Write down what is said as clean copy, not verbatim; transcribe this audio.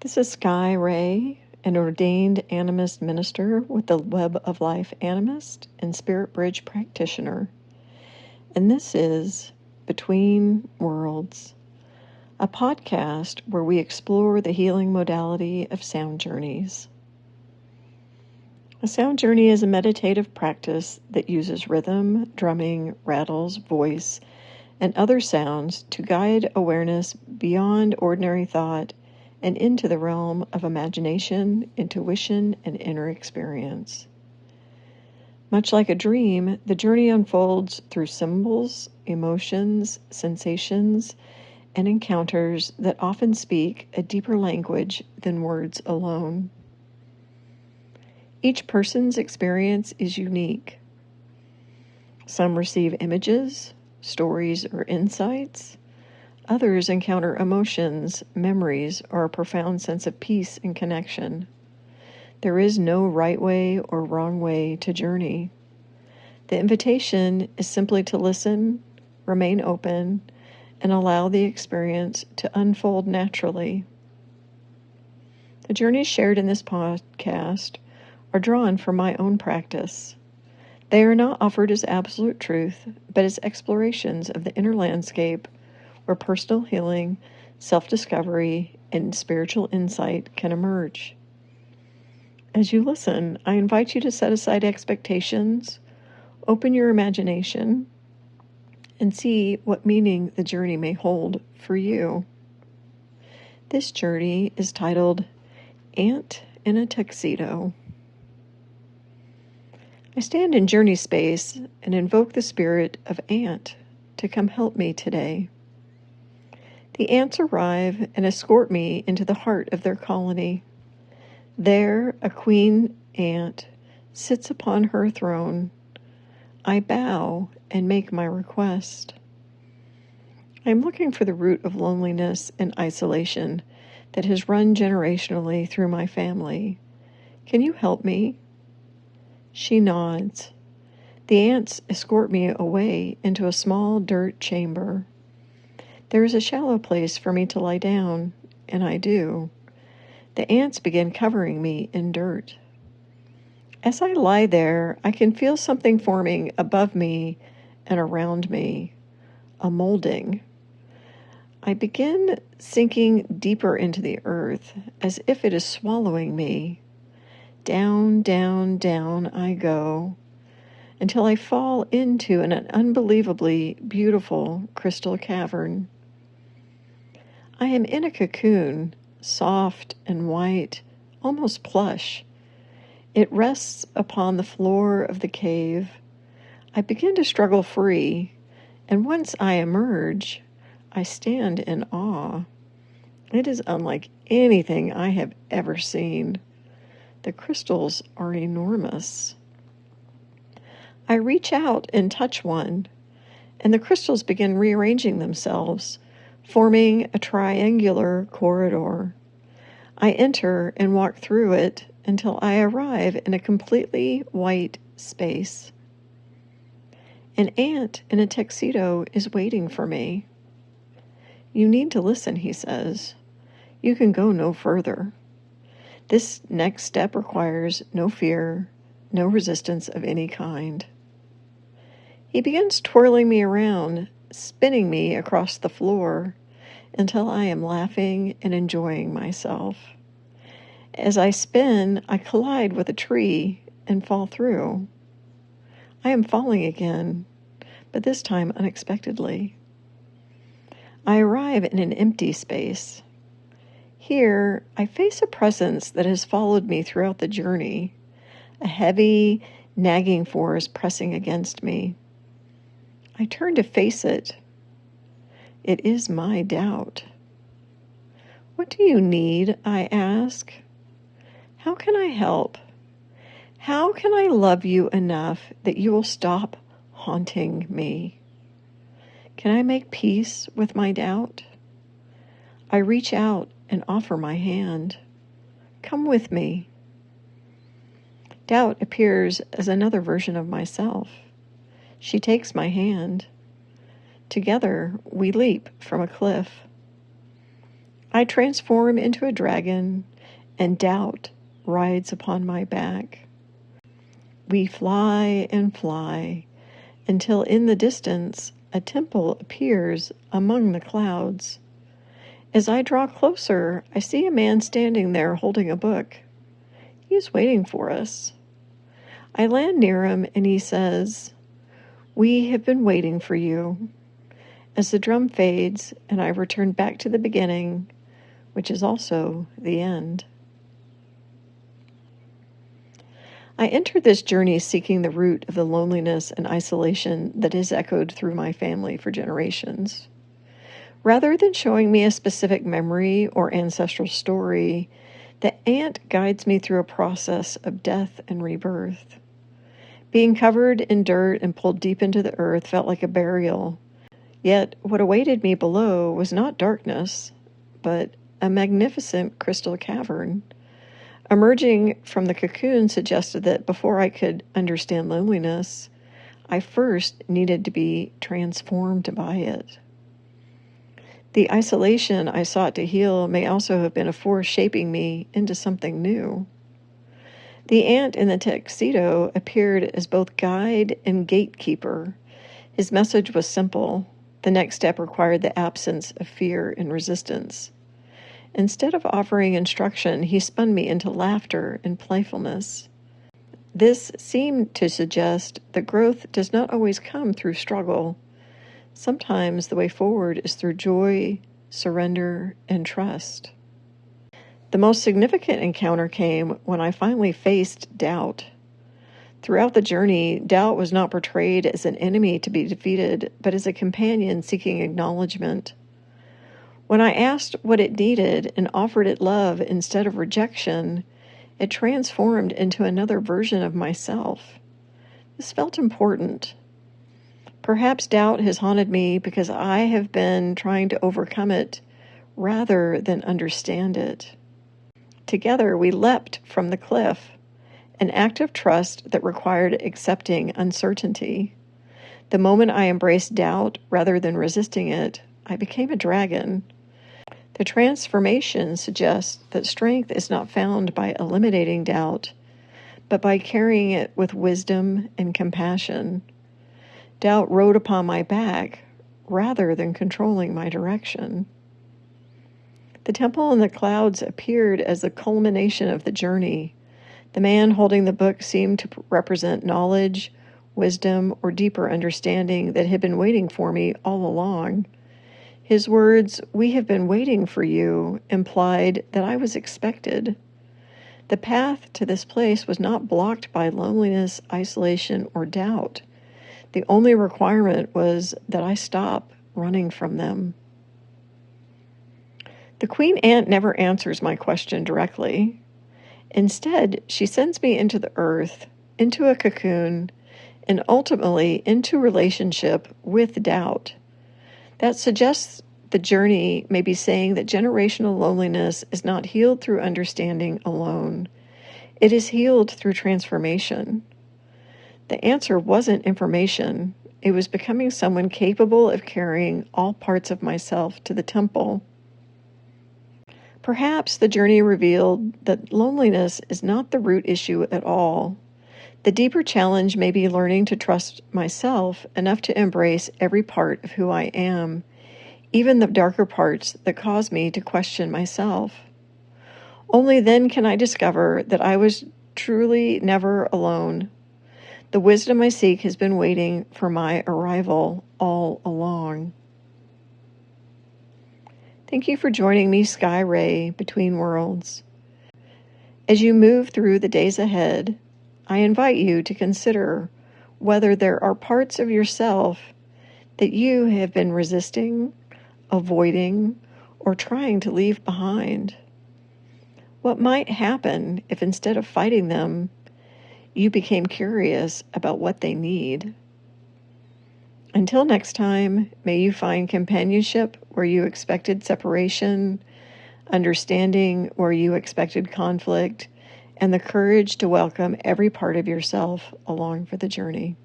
This is Sky Rey, an ordained Animist minister with the Web of Life Animist and Spirit Bridge practitioner. And this is Between Worlds, a podcast where we explore the healing modality of sound journeys. A sound journey is a meditative practice that uses rhythm, drumming, rattles, voice, and other sounds to guide awareness beyond ordinary thought and into the realm of imagination, intuition, and inner experience. Much like a dream, the journey unfolds through symbols, emotions, sensations, and encounters that often speak a deeper language than words alone. Each person's experience is unique. Some receive images, stories, or insights. Others encounter emotions, memories, or a profound sense of peace and connection. There is no right way or wrong way to journey. The invitation is simply to listen, remain open, and allow the experience to unfold naturally. The journeys shared in this podcast are drawn from my own practice. They are not offered as absolute truth, but as explorations of the inner landscape where personal healing, self-discovery, and spiritual insight can emerge. As you listen, I invite you to set aside expectations, open your imagination, and see what meaning the journey may hold for you. This journey is titled Ant in a Tuxedo. I stand in journey space and invoke the spirit of Ant to come help me today. The ants arrive and escort me into the heart of their colony. There, a queen ant sits upon her throne. I bow and make my request. I am looking for the root of loneliness and isolation that has run generationally through my family. Can you help me? She nods. The ants escort me away into a small dirt chamber. There is a shallow place for me to lie down, and I do. The ants begin covering me in dirt. As I lie there, I can feel something forming above me and around me, a molding. I begin sinking deeper into the earth, as if it is swallowing me. Down, down, down I go, until I fall into an unbelievably beautiful crystal cavern. I am in a cocoon, soft and white, almost plush. It rests upon the floor of the cave. I begin to struggle free, and once I emerge, I stand in awe. It is unlike anything I have ever seen. The crystals are enormous. I reach out and touch one, and the crystals begin rearranging themselves, forming a triangular corridor. I enter and walk through it until I arrive in a completely white space. An ant in a tuxedo is waiting for me. You need to listen, he says. You can go no further. This next step requires no fear, no resistance of any kind. He begins twirling me around, spinning me across the floor until I am laughing and enjoying myself. As I spin, I collide with a tree and fall through. I am falling again, but this time unexpectedly. I arrive in an empty space. Here, I face a presence that has followed me throughout the journey, a heavy, nagging force pressing against me. I turn to face it. It is my doubt. What do you need? I ask. How can I help? How can I love you enough that you will stop haunting me? Can I make peace with my doubt? I reach out and offer my hand. Come with me. Doubt appears as another version of myself. She takes my hand. Together, we leap from a cliff. I transform into a dragon, and doubt rides upon my back. We fly and fly, until in the distance a temple appears among the clouds. As I draw closer, I see a man standing there holding a book. He is waiting for us. I land near him and he says, "We have been waiting for you." As the drum fades and I return back to the beginning, which is also the end. I entered this journey seeking the root of the loneliness and isolation that has echoed through my family for generations. Rather than showing me a specific memory or ancestral story, the ant guides me through a process of death and rebirth. Being covered in dirt and pulled deep into the earth felt like a burial. Yet what awaited me below was not darkness, but a magnificent crystal cavern. Emerging from the cocoon suggested that before I could understand loneliness, I first needed to be transformed by it. The isolation I sought to heal may also have been a force shaping me into something new. The ant in the tuxedo appeared as both guide and gatekeeper. His message was simple. The next step required the absence of fear and resistance. Instead of offering instruction, he spun me into laughter and playfulness. This seemed to suggest that growth does not always come through struggle. Sometimes the way forward is through joy, surrender, and trust. The most significant encounter came when I finally faced doubt. Throughout the journey, doubt was not portrayed as an enemy to be defeated, but as a companion seeking acknowledgement. When I asked what it needed and offered it love instead of rejection, it transformed into another version of myself. This felt important. Perhaps doubt has haunted me because I have been trying to overcome it rather than understand it. Together we leapt from the cliff, an act of trust that required accepting uncertainty. The moment I embraced doubt rather than resisting it, I became a dragon. The transformation suggests that strength is not found by eliminating doubt, but by carrying it with wisdom and compassion. Doubt rode upon my back rather than controlling my direction. The temple in the clouds appeared as the culmination of the journey. The man holding the book seemed to represent knowledge, wisdom, or deeper understanding that had been waiting for me all along. His words, "We have been waiting for you," implied that I was expected. The path to this place was not blocked by loneliness, isolation, or doubt. The only requirement was that I stop running from them. The queen ant never answers my question directly. Instead, she sends me into the earth, into a cocoon, and ultimately into relationship with doubt. That suggests the journey may be saying that generational loneliness is not healed through understanding alone. It is healed through transformation. The answer wasn't information. It was becoming someone capable of carrying all parts of myself to the temple. Perhaps the journey revealed that loneliness is not the root issue at all. The deeper challenge may be learning to trust myself enough to embrace every part of who I am, even the darker parts that cause me to question myself. Only then can I discover that I was truly never alone. The wisdom I seek has been waiting for my arrival all along. Thank you for joining me, Sky Rey, Between Worlds. As you move through the days ahead, I invite you to consider whether there are parts of yourself that you have been resisting, avoiding, or trying to leave behind. What might happen if instead of fighting them, you became curious about what they need? Until next time, may you find companionship where you expected separation, understanding where you expected conflict, and the courage to welcome every part of yourself along for the journey.